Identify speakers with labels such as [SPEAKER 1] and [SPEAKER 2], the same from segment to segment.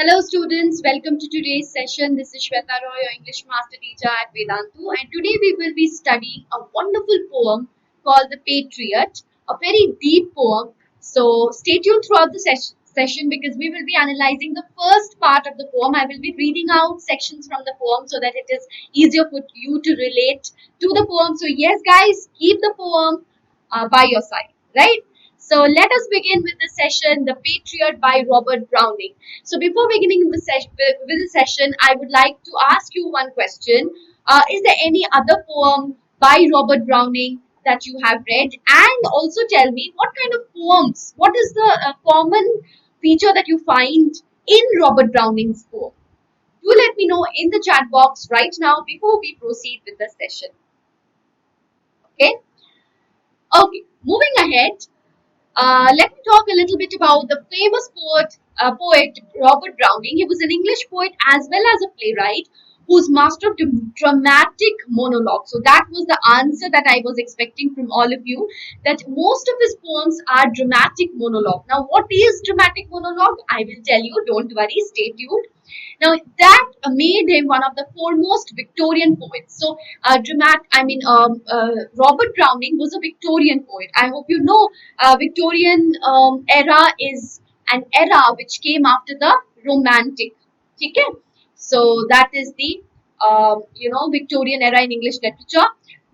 [SPEAKER 1] Hello students, welcome to today's session. This is Sweta, your English master teacher at Vedantu, and today we will be studying a wonderful poem called The Patriot, a very deep poem. So stay tuned throughout the session because we will be analyzing the first part of the poem. I will be reading out sections from the poem so that it is easier for you to relate to the poem. So yes guys, keep the poem by your side, right? So let us begin with the session, The Patriot by Robert Browning. So before beginning with the session, I would like to ask you one question. Is there any other poem by Robert Browning that you have read? And also tell me what kind of poems, what is the common feature that you find in Robert Browning's poem? Do let me know in the chat box right now before we proceed with the session. Okay? Okay, moving ahead. Let me talk a little bit about the famous poet Robert Browning. He was an English poet as well as a playwright who's master of dramatic monologue. So that was the answer that I was expecting from all of you, that most of his poems are dramatic monologue. Now, what is dramatic monologue? I will tell you. Don't worry. Stay tuned. Now that made him one of the foremost Victorian poets. So, Robert Browning was a Victorian poet. I hope you know Victorian era is an era which came after the Romantic. Okay? So that is the Victorian era in English literature.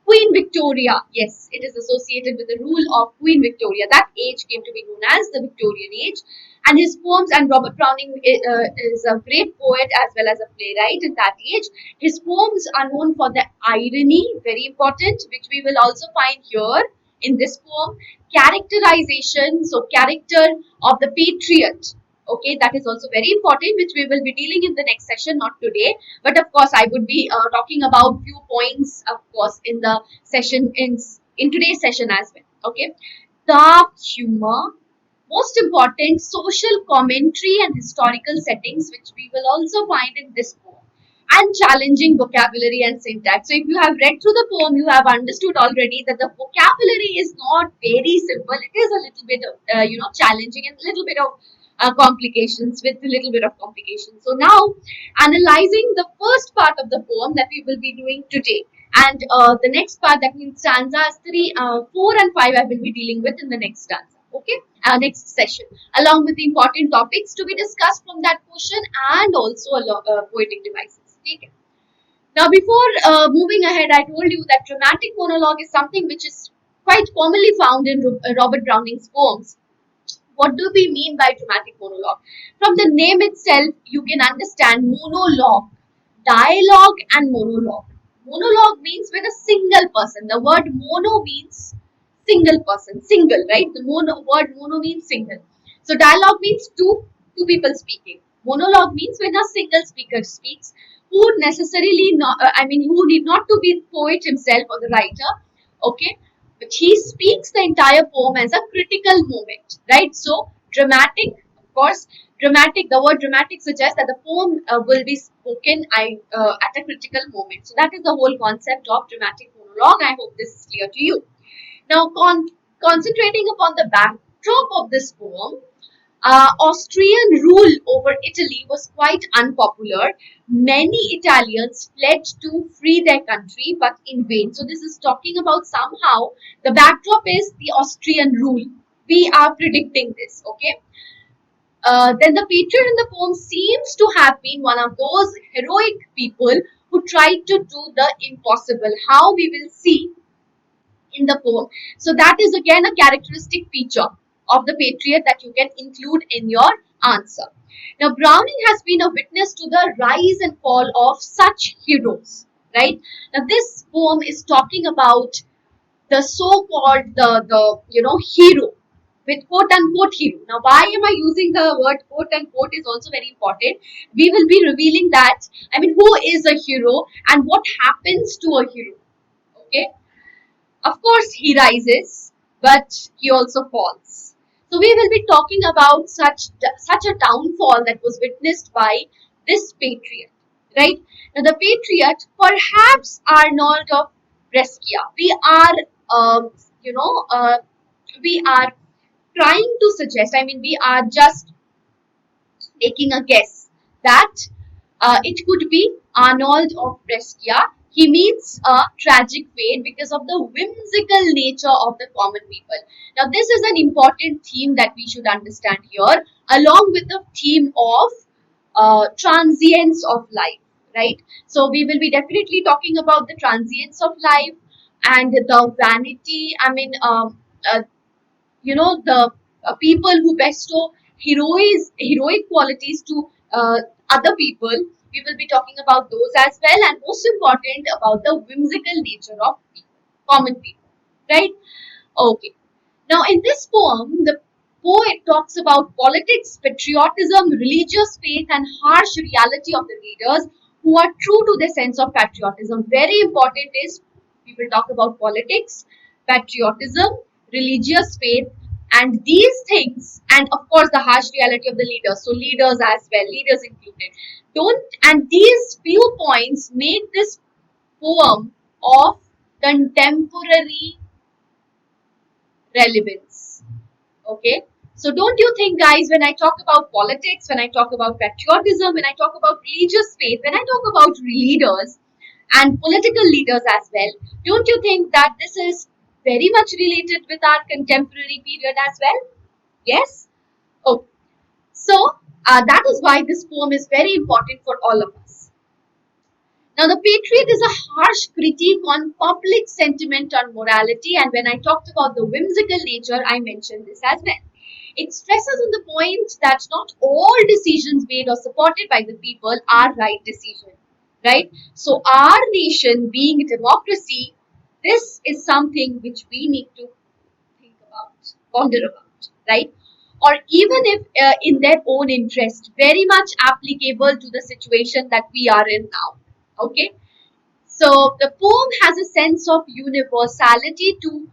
[SPEAKER 1] Queen Victoria, yes, it is associated with the rule of Queen Victoria. That age came to be known as the Victorian age. And his poems, and Robert Browning is a great poet as well as a playwright in that age. His poems are known for the irony, very important, which we will also find here in this poem. Characterization, so character of the patriot. Okay, that is also very important, which we will be dealing in the next session, not today. But of course, I would be talking about few points, of course, in the session in today's session as well. Okay, dark humor, most important social commentary and historical settings, which we will also find in this poem, and challenging vocabulary and syntax. So if you have read through the poem, you have understood already that the vocabulary is not very simple. It is a little bit of challenging and a little bit of complications, with a little bit of complications. So now analyzing the first part of the poem that we will be doing today, and the next part, that means stanzas 3, 4 and 5, I will be dealing with in the next stanza. Okay, next session, along with the important topics to be discussed from that portion, and also poetic devices. Okay. Now, before moving ahead, I told you that dramatic monologue is something which is quite commonly found in Robert Browning's poems. What do we mean by dramatic monologue? From the name itself, you can understand monologue, dialogue, and monologue. Monologue means when a single person. The word mono means single person, single, right? The word mono means single. So dialogue means two people speaking. Monologue means when a single speaker speaks, who necessarily not, who need not to be the poet himself or the writer, okay? But he speaks the entire poem as a critical moment, right? So dramatic, of course, dramatic. The word dramatic suggests that the poem will be spoken at a critical moment. So that is the whole concept of dramatic monologue. I hope this is clear to you. Now, concentrating upon the backdrop of this poem, Austrian rule over Italy was quite unpopular. Many Italians fled to free their country, but in vain. So this is talking about somehow the backdrop is the Austrian rule. We are predicting this, okay? Then the patriot in the poem seems to have been one of those heroic people who tried to do the impossible. How we will see in the poem. So that is again a characteristic feature of the patriot that you can include in your answer. Now, Browning has been a witness to the rise and fall of such heroes, right? Now, this poem is talking about the so-called the hero, with quote unquote hero. Now, why am I using the word quote unquote is also very important. We will be revealing that, who is a hero and what happens to a hero, okay? Of course, he rises, but he also falls. So we will be talking about such a downfall that was witnessed by this patriot, right? Now, the patriot perhaps Arnold of Brescia. We are trying to suggest. We are just taking a guess that it could be Arnold of Brescia. He meets a tragic fate because of the whimsical nature of the common people. Now, this is an important theme that we should understand here, along with the theme of transience of life, right? So, we will be definitely talking about the transience of life and the vanity. The people who bestow heroic qualities to other people. We will be talking about those as well, and most important about the whimsical nature of people, common people, right? Okay. Now, in this poem, the poet talks about politics, patriotism, religious faith, and harsh reality of the leaders who are true to their sense of patriotism. Very important is we will talk about politics, patriotism, religious faith, and these things, and of course, the harsh reality of the leaders. So, leaders as well, leaders included. Don't and these few points make this poem of contemporary relevance. Okay. So don't you think, guys, when I talk about politics, when I talk about patriotism, when I talk about religious faith, when I talk about leaders and political leaders as well, don't you think that this is very much related with our contemporary period as well? Yes? Oh, so that is why this poem is very important for all of us. Now, the Patriot is a harsh critique on public sentiment on morality, and when I talked about the whimsical nature, I mentioned this as well. It stresses on the point that not all decisions made or supported by the people are right decisions, right? So, our nation being a democracy, this is something which we need to think about, ponder about, right? Or even if in their own interest, very much applicable to the situation that we are in now. Okay, so the poem has a sense of universality to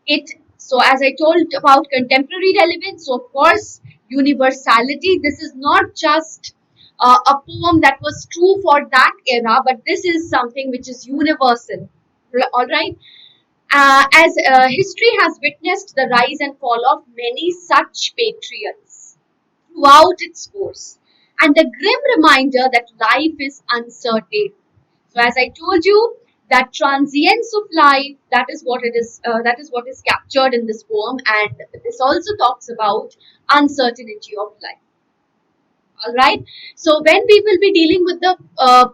[SPEAKER 1] it. So as I told about contemporary relevance, so of course universality. This is not just a poem that was true for that era, but this is something which is universal. All right. As history has witnessed the rise and fall of many such patriots throughout its course, and the grim reminder that life is uncertain. So, as I told you, that transience of life, that is what it is. That is what is captured in this poem, and this also talks about uncertainty of life. All right. So, when we will be dealing with the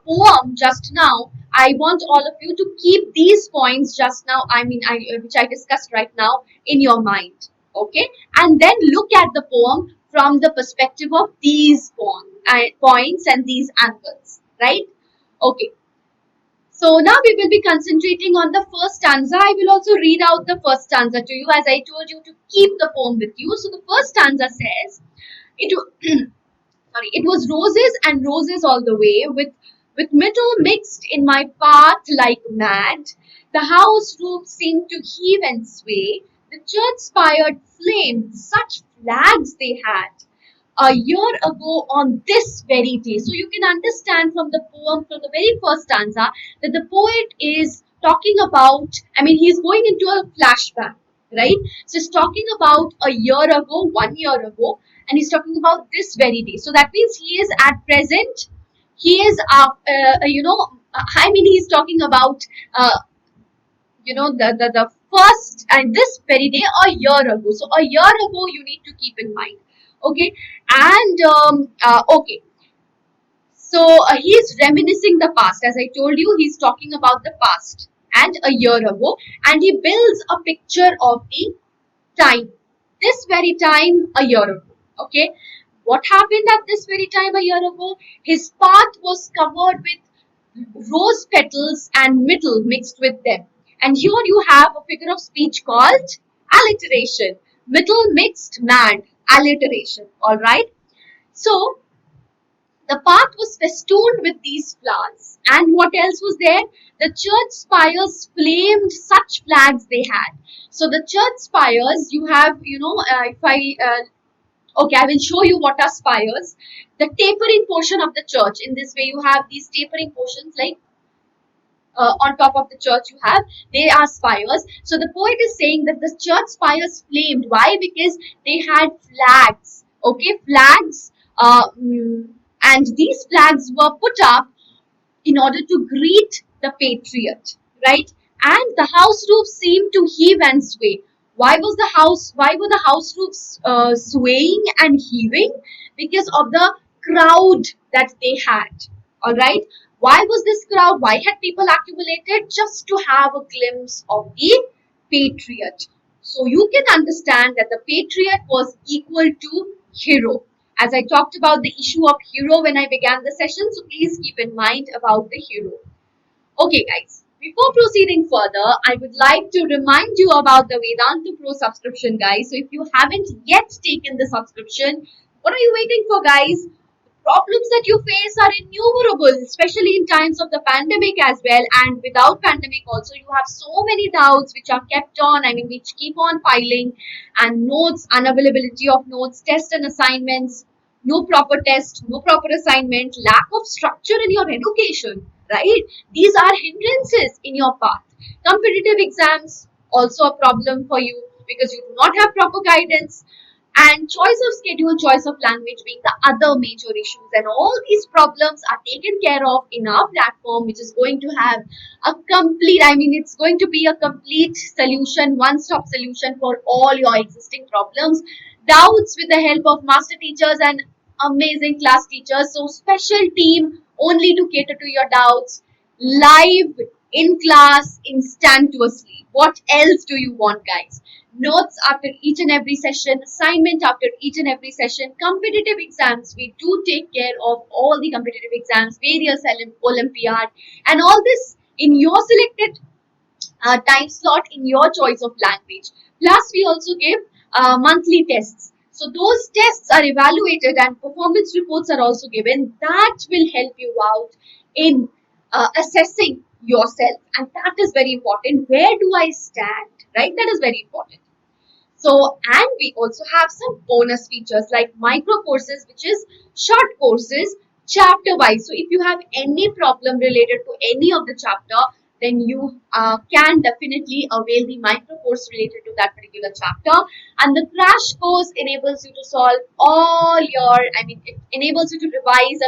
[SPEAKER 1] poem just now, I want all of you to keep these points just now. Which I discussed right now in your mind. Okay, and then look at the poem from the perspective of these points and these angles. Right. Okay. So now we will be concentrating on the first stanza. I will also read out the first stanza to you as I told you to keep the poem with you. So the first stanza says, it was roses and roses all the way, with metal mixed in my path like mad. The house roof seemed to heave and sway. The church spired flamed, such flags they had a year ago on this very day. So you can understand from the poem, from the very first stanza, that the poet is talking about, he's going into a flashback, right? So he's talking about a year ago, 1 year ago, and he's talking about this very day. So that means he is at present, he is, he's talking about, the first and this very day a year ago. So a year ago, you need to keep in mind. Okay, and okay, so he's reminiscing the past. As I told you, he's talking about the past and a year ago, and he builds a picture of the time, this very time a year ago. Okay, what happened at this very time a year ago? His path was covered with rose petals and metal mixed with them. And here you have a figure of speech called alliteration. Middle mixed mad, alliteration. Alright. So the path was festooned with these flowers. And what else was there? The church spires flamed, such flags they had. So the church spires, you have, okay, I will show you what are spires. The tapering portion of the church. In this way, you have these tapering portions like on top of the church you have, they are spires. So the poet is saying that the church spires flamed. Why? Because they had flags. Okay, flags. And these flags were put up in order to greet the Patriot, right? And the house roofs seemed to heave and sway. Why were the house roofs swaying and heaving? Because of the crowd that they had. All right. Why was this crowd? Why had people accumulated? Just to have a glimpse of the Patriot. So you can understand that the Patriot was equal to hero. As I talked about the issue of hero when I began the session, so please keep in mind about the hero. Okay, guys, before proceeding further, I would like to remind you about the Vedantu Pro subscription, guys. So if you haven't yet taken the subscription, what are you waiting for, guys? Problems that you face are innumerable, especially in times of the pandemic as well, and without pandemic also. You have so many doubts which are kept on, which keep on piling, and notes, unavailability of notes, tests and assignments, no proper test, no proper assignment, lack of structure in your education, right? These are hindrances in your path. Competitive exams also a problem for you because you do not have proper guidance, and choice of schedule, choice of language being the other major issues. And all these problems are taken care of in our platform, which is going to have a complete, it's going to be a complete solution, one-stop solution for all your existing problems, doubts, with the help of master teachers and amazing class teachers. So special team only to cater to your doubts, live in class instantaneously. What else do you want, guys? Notes after each and every session, assignment after each and every session, competitive exams. We do take care of all the competitive exams, various Olympiad, and all this in your selected time slot in your choice of language. Plus, we also give monthly tests. So those tests are evaluated and performance reports are also given. That will help you out in assessing yourself, and that is very important. Where do I stand? Right? That is very important. So, and we also have some bonus features like micro courses, which is short courses, chapter wise. So, if you have any problem related to any of the chapter, then you can definitely avail the micro course related to that particular chapter. And the crash course enables you to solve all your, it enables you to revise,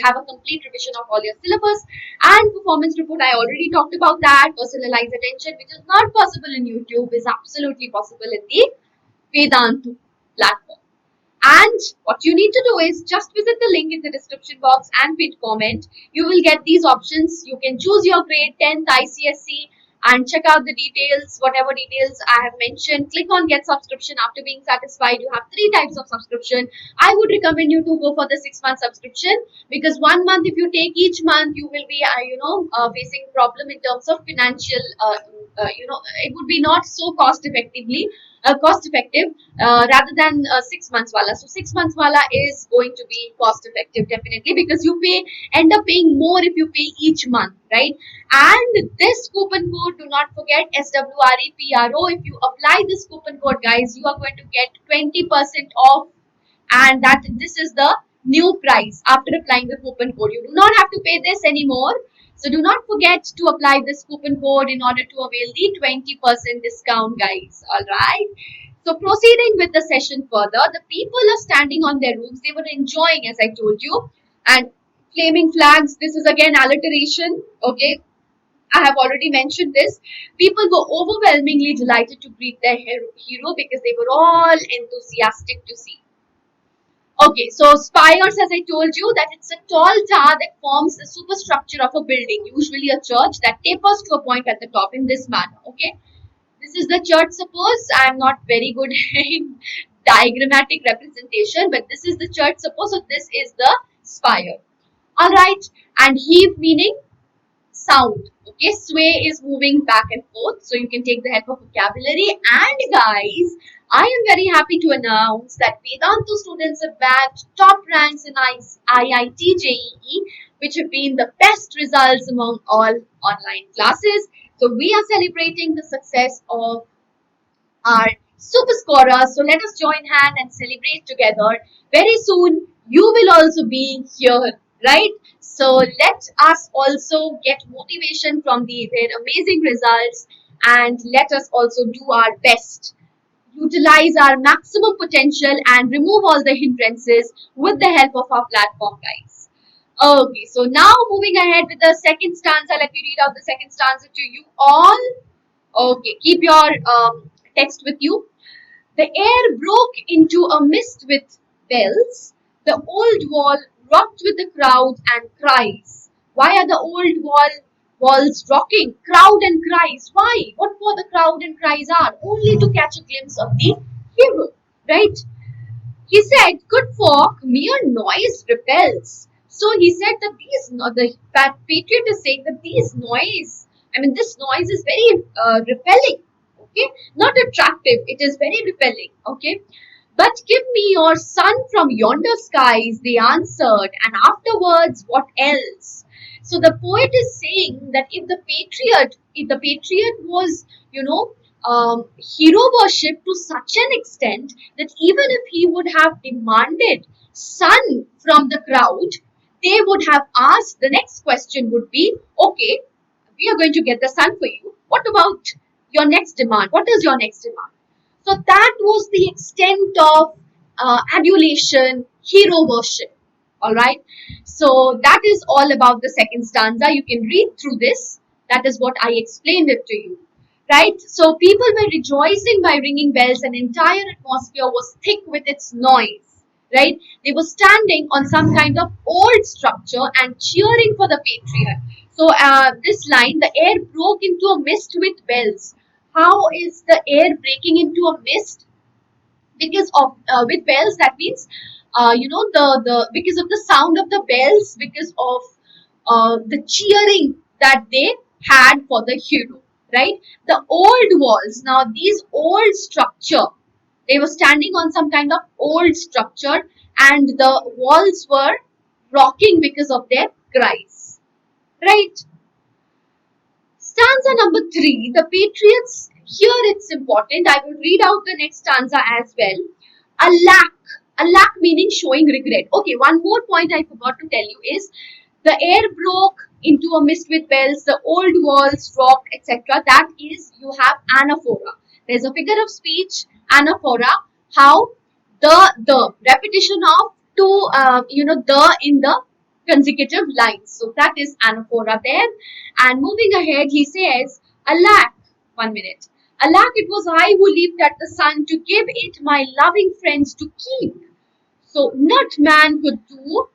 [SPEAKER 1] have a complete revision of all your syllabus. And performance report, I already talked about that. Personalized attention, which is not possible in YouTube, is absolutely possible in the Vedantu platform. And what you need to do is just visit the link in the description box and pin comment. You will get these options. You can choose your grade 10th ICSE and check out the details, whatever details I have mentioned. Click on get subscription. After being satisfied, you have 3 types of subscription. I would recommend you to go for the 6-month subscription, because 1 month, if you take each month, you will be facing problem in terms of financial, it would be not so cost effective rather than 6 months wala. So 6 months wala is going to be cost effective definitely, because you end up paying more if you pay each month, right? And this coupon code, do not forget, SWREPRO. If you apply this coupon code, guys, you are going to get 20% off, and that this is the new price after applying the coupon code. You do not have to pay this anymore. So do not forget to apply this coupon code in order to avail the 20% discount, guys. Alright. So proceeding with the session further, the people are standing on their roofs. They were enjoying, as I told you. And flaming flags, this is again alliteration. Okay. I have already mentioned this. People were overwhelmingly delighted to greet their hero because they were all enthusiastic to see. Okay, so spires, as I told you, that it's a tall tower that forms the superstructure of a building, usually a church, that tapers to a point at the top in this manner. Okay, this is the church. Suppose I am not very good in diagrammatic representation, but this is the church. Suppose so this is the spire. All right, and heave meaning sound. Okay, sway is moving back and forth, so you can take the help of vocabulary. And guys, I am very happy to announce that Vedantu students have bagged top ranks in IIT JEE, which have been the best results among all online classes. So we are celebrating the success of our super scorers. So let us join hand and celebrate together. Very soon, you will also be here, right? So let us also get motivation from their amazing results, and let us also do our best. Utilize our maximum potential and remove all the hindrances with the help of our platform, guys. Okay, so now moving ahead with the second stanza. Let me read out the second stanza to you all. Okay, keep your text with you. The air broke into a mist with bells. The old wall rocked with the crowd and cries. Why are the old walls rocking? Crowd and cries. Why? What for the crowd and cries are? Only to catch a glimpse of the hero, right? He said, good folk, mere noise repels. So he said that that Patriot is saying that this noise is very repelling, okay? Not attractive, it is very repelling, okay? But give me your sun from yonder skies, they answered, and afterwards, what else? So the poet is saying that if the patriot was, hero worship to such an extent that even if he would have demanded sun from the crowd, they would have asked, the next question would be, okay, we are going to get the sun for you. What about your next demand? What is your next demand? So that was the extent of adulation, hero worship. All right. So that is all about the second stanza. You can read through this. That is what I explained it to you. Right. So people were rejoicing by ringing bells. An entire atmosphere was thick with its noise. Right. They were standing on some kind of old structure and cheering for the patriot. So this line, the air broke into a mist with bells. How is the air breaking into a mist? Because of with bells, that means the because of the sound of the bells, because of the cheering that they had for the hero, right? The old walls, now these old structure, they were standing on some kind of old structure, and the walls were rocking because of their cries, right? Stanza number 3, the patriots. Here it's important. I will read out the next stanza as well. A lack meaning showing regret. Okay, one more point I forgot to tell you is the air broke into a mist with bells, the old walls rocked, etc. That is, you have anaphora. There's a figure of speech, anaphora. How the repetition of two, the in the consecutive lines. So that is anaphora there. And moving ahead, he says, alack, 1 minute. Alack, it was I who leaped at the sun to give it my loving friends to keep. So not man could do,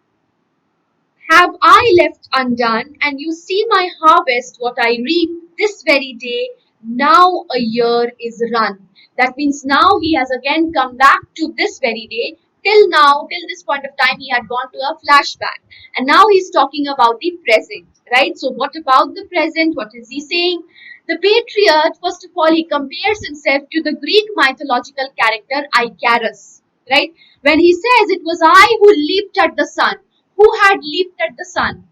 [SPEAKER 1] have I left undone, and you see my harvest, what I reap this very day, now a year is run. That means now he has again come back to this very day. Till now, till this point of time, he had gone to a flashback. And now he's talking about the present, right? So what about the present? What is he saying? The patriot, first of all, he compares himself to the Greek mythological character Icarus, right? When he says, it was I who leaped at the sun. Who had leaped at the sun?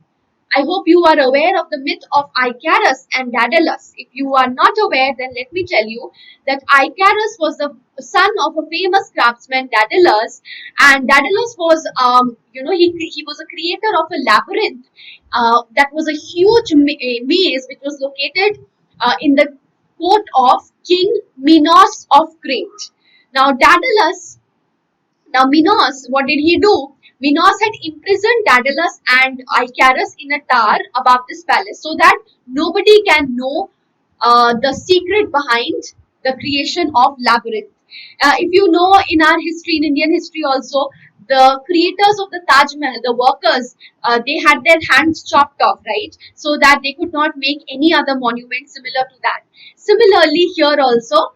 [SPEAKER 1] I hope you are aware of the myth of Icarus and Daedalus. If you are not aware, then let me tell you that Icarus was the son of a famous craftsman, Daedalus, and Daedalus was, he was a creator of a labyrinth that was a huge maze which was located in the court of King Minos of Crete. Now Minos, what did he do? Minos had imprisoned Daedalus and Icarus in a tower above this palace so that nobody can know the secret behind the creation of labyrinth. If you know, in our history, in Indian history also, the creators of the Taj Mahal, the workers, they had their hands chopped off, right? So that they could not make any other monument similar to that. Similarly, here also,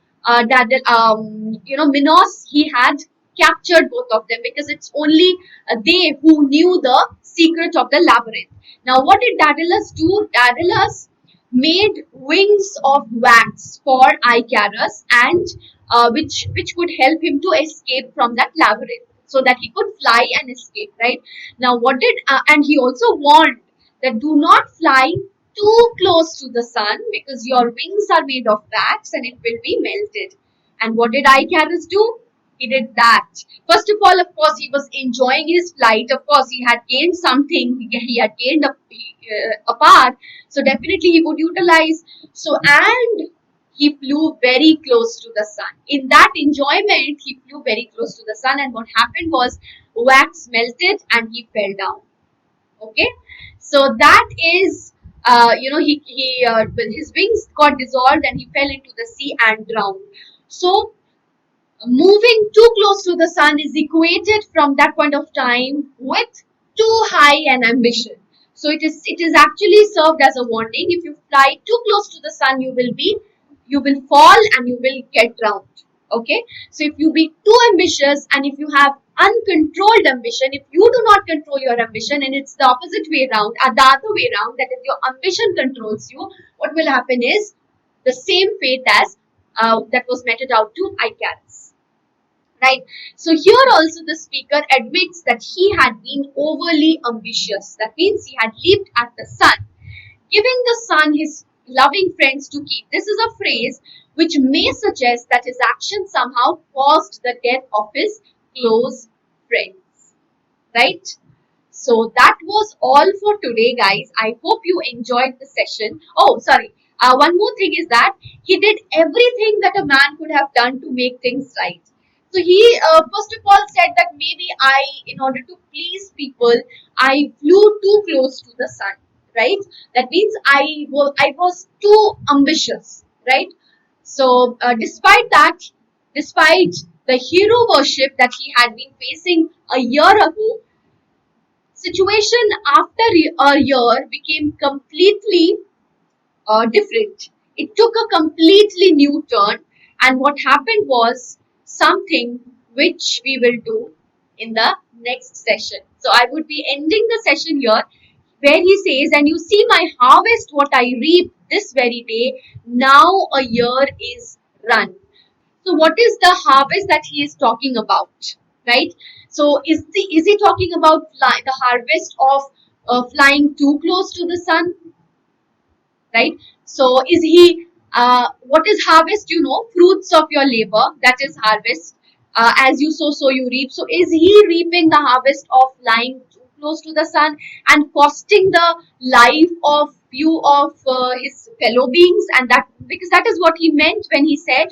[SPEAKER 1] Minos, he had captured both of them because it's only they who knew the secret of the labyrinth. Now, what did Daedalus do? Daedalus made wings of wax for Icarus, and which would help him to escape from that labyrinth, so that he could fly and escape. Right now, and he also warned that do not fly too close to the sun because your wings are made of wax and it will be melted. And what did Icarus do? He did that. First of all, of course, he was enjoying his flight. Of course, he had gained something. He had gained a part. So definitely he would utilize. So, and he flew very close to the sun. In that enjoyment, he flew very close to the sun. And what happened was wax melted and he fell down. Okay, so that is, his wings got dissolved and he fell into the sea and drowned. So moving too close to the sun is equated from that point of time with too high an ambition. So it is actually served as a warning. If you fly too close to the sun, you will fall and you will get drowned. Okay, so if you be too ambitious and if you have uncontrolled ambition, if you do not control your ambition and it's the opposite way around, or the other way around, that is your ambition controls you, what will happen is the same fate as that was meted out to Icarus. Right. So here also the speaker admits that he had been overly ambitious. That means he had leaped at the sun, giving the sun his loving friends to keep. This is a phrase which may suggest that his action somehow caused the death of his close friends. Right. So that was all for today, guys. I hope you enjoyed the session. Oh, sorry. One more thing is that he did everything that a man could have done to make things right. So he, first of all, said that maybe in order to please people, I flew too close to the sun, right? That means I was too ambitious, right? So, despite the hero worship that he had been facing a year ago, situation after a year became completely different. It took a completely new turn, and what happened was something which we will do in the next session. So I would be ending the session here where he says, and you see my harvest, what I reap this very day, now a year is run. So what is the harvest that he is talking about, right? So is he talking about the harvest of flying too close to the sun, right? So is he what is harvest? You know, fruits of your labor, that is harvest. As you sow, so you reap. So is he reaping the harvest of lying too close to the sun and costing the life of few of his fellow beings? And that, because that is what he meant when he said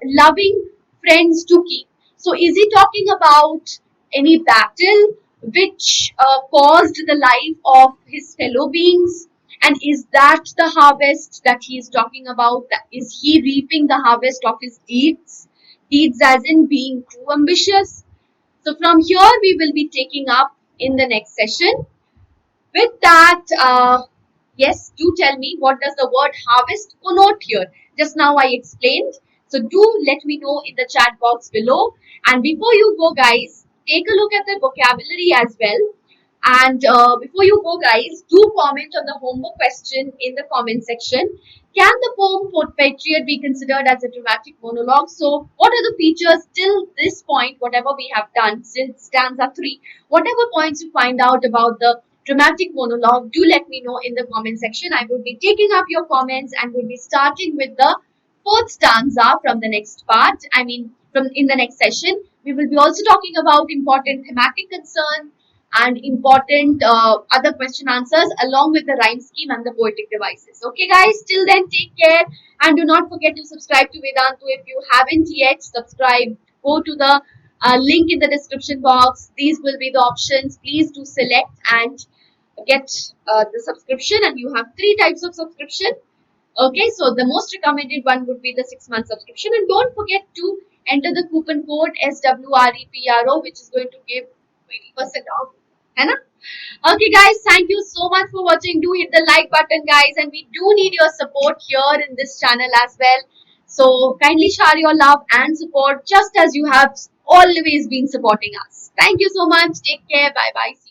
[SPEAKER 1] loving friends to keep. So is he talking about any battle which caused the life of his fellow beings? And is that the harvest that he is talking about? Is he reaping the harvest of his deeds? Deeds as in being too ambitious. So from here we will be taking up in the next session. With that, yes, do tell me, what does the word harvest connote here? Just now I explained. So do let me know in the chat box below. And before you go, guys, take a look at the vocabulary as well. And before you go, guys, do comment on the homework question in the comment section. Can the poem Patriot be considered as a dramatic monologue? So, what are the features till this point, whatever we have done, since stanza 3? Whatever points you find out about the dramatic monologue, do let me know in the comment section. I will be taking up your comments and will be starting with the fourth stanza from the next part. I mean, from in the next session. We will be also talking about important thematic concern and important other question answers along with the rhyme scheme and the poetic devices. Okay, guys, till then, take care and do not forget to subscribe to Vedantu. If you haven't yet subscribed, go to the link in the description box. These will be the options. Please do select and get the subscription, and you have 3 types of subscription. Okay, so the most recommended one would be the 6-month subscription, and don't forget to enter the coupon code SWREPRO, which is going to give 20% off. है ना? Okay, guys, thank you so much for watching. Do hit the like button, guys, and we do need your support here in this channel as well. So kindly share your love and support just as you have always been supporting us. Thank you so much. Take care. Bye bye.